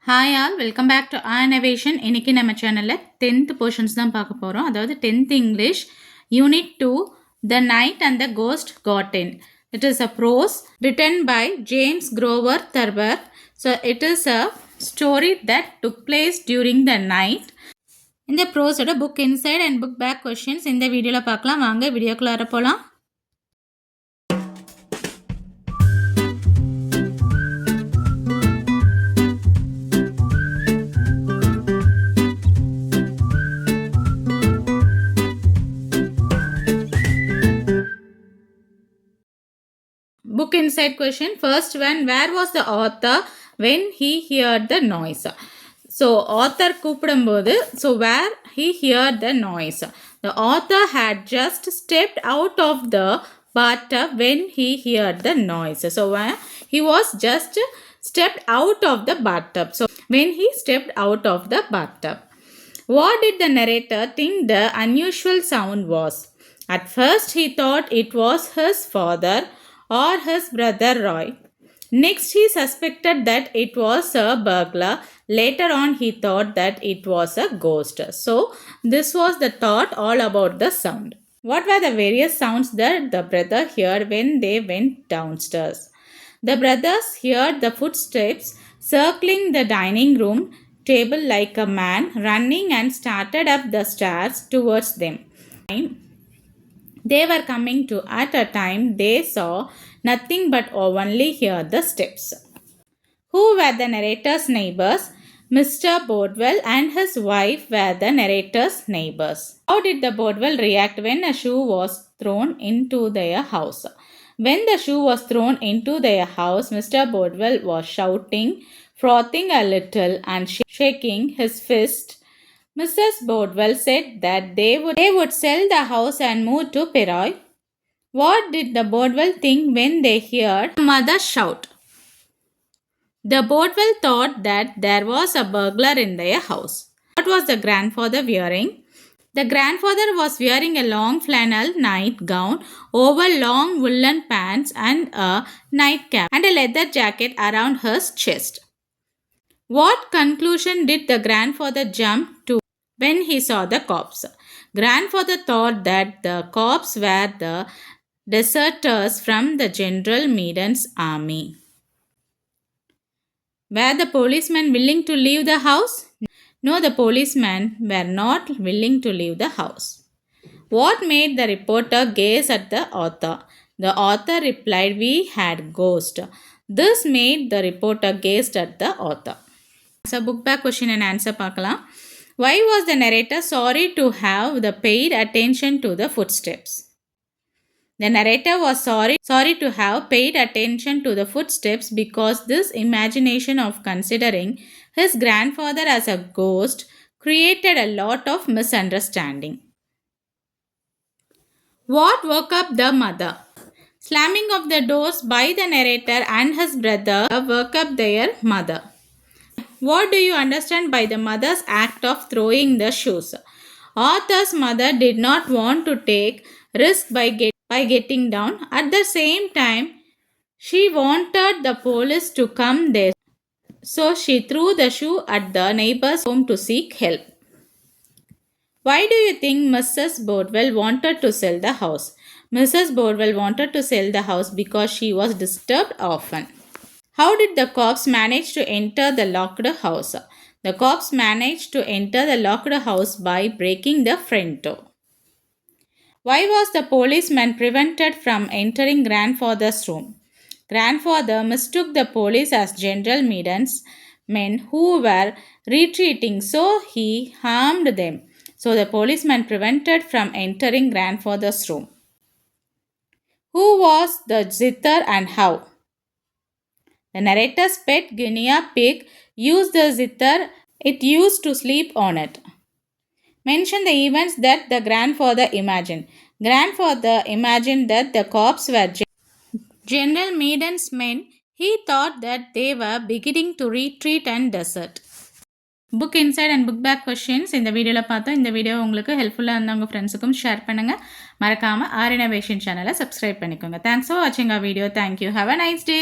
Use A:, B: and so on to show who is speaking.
A: Hi all, welcome back to our innovation. இன்னைக்கு நம்ம சேனல்ல 10th portions தான் பார்க்க போறோம். அதாவது 10th English Unit 2 The Night and the Ghost Got In. It is a prose written by James Grover Thurber. So it is a story that took place during the night. இந்த ப்ரோஸோட book inside and book back questions இந்த வீடியோவில் பார்க்கலாம். வாங்க வீடியோக்குள்ளார போகலாம். Book inside question. First one, where was the author when he heard the noise? So author கூப்பிடும்போது, so where he heard the noise. The author had just stepped out of the bathtub when he heard the noise. So he was just stepped out of the bathtub. So when he stepped out of the bathtub. What did the narrator think the unusual sound was? At first he thought it was his father or his brother Roy. Next he suspected that it was a burglar. Later on he thought that it was a ghost. So this was the thought all about the sound. What were the various sounds that the brother heard when they went downstairs? The brothers heard the footsteps circling the dining room table like a man running and started up the stairs towards them. They were coming to at a time they saw nothing but only hear the steps. Who were the narrator's neighbors? Mr. Bodwell and his wife were the narrator's neighbors. How did the Bodwell react when a shoe was thrown into their house? When the shoe was thrown into their house, Mr. Bodwell was shouting, frothing a little and shaking his fist. Mrs. Bodwell said that they would sell the house and move to Peroy. What did the Bodwell think when they heard mother shout? The Bodwell thought that there was a burglar in their house. What was the grandfather wearing? The grandfather was wearing a long flannel nightgown over long woolen pants and a nightcap and a leather jacket around his chest. What conclusion did the grandfather jump to when he saw the cops? Grandfather thought that the cops were the deserters from the General Meaden's army. Were the policemen willing to leave the house? No, the policemen were not willing to leave the house. What made the reporter gaze at the author? The author replied, "We had ghost." This made the reporter gaze at the author. So book back question and answer பார்க்கலாம். Why was the narrator sorry to have the paid attention to the footsteps? The narrator was sorry to have paid attention to the footsteps because this imagination of considering his grandfather as a ghost created a lot of misunderstanding. What woke up the mother? Slamming of the doors by the narrator and his brother woke up their mother. What do you understand by the mother's act of throwing the shoes? Author's mother did not want to take risk by getting down. At the same time, she wanted the police to come there. So she threw the shoe at the neighbor's home to seek help. Why do you think Mrs. Bodwell wanted to sell the house? Mrs. Bodwell wanted to sell the house because she was disturbed often. How did the cops manage to enter the locked house? The cops managed to enter the locked house by breaking the front door. Why was the policeman prevented from entering grandfather's room? Grandfather mistook the police as General Meaden's men who were retreating, so he harmed them. So the policeman prevented from entering grandfather's room. Who was the zither and how? The narrator's pet guinea pig used the zither it used to sleep on it. Mention the events that the grandfather imagined. Grandfather imagined that the cops were General Meaden's men. He thought that they were beginning to retreat and desert. Book inside and book back questions இந்த வீடியோவில் பார்த்தோம். இந்த video உங்களுக்கு ஹெல்ப்ஃபுல்லாக இருந்தால் உங்கள் ஃப்ரெண்ட்ஸுக்கும் share பண்ணுங்கள். மறக்காமல் ஆர் இனோவேஷன் சேனலை சப்ஸ்கிரைப் பண்ணிக்கோங்க. தேங்க்ஸ் ஃபார் வாட்சிங் our video. Thank you. Have a nice day.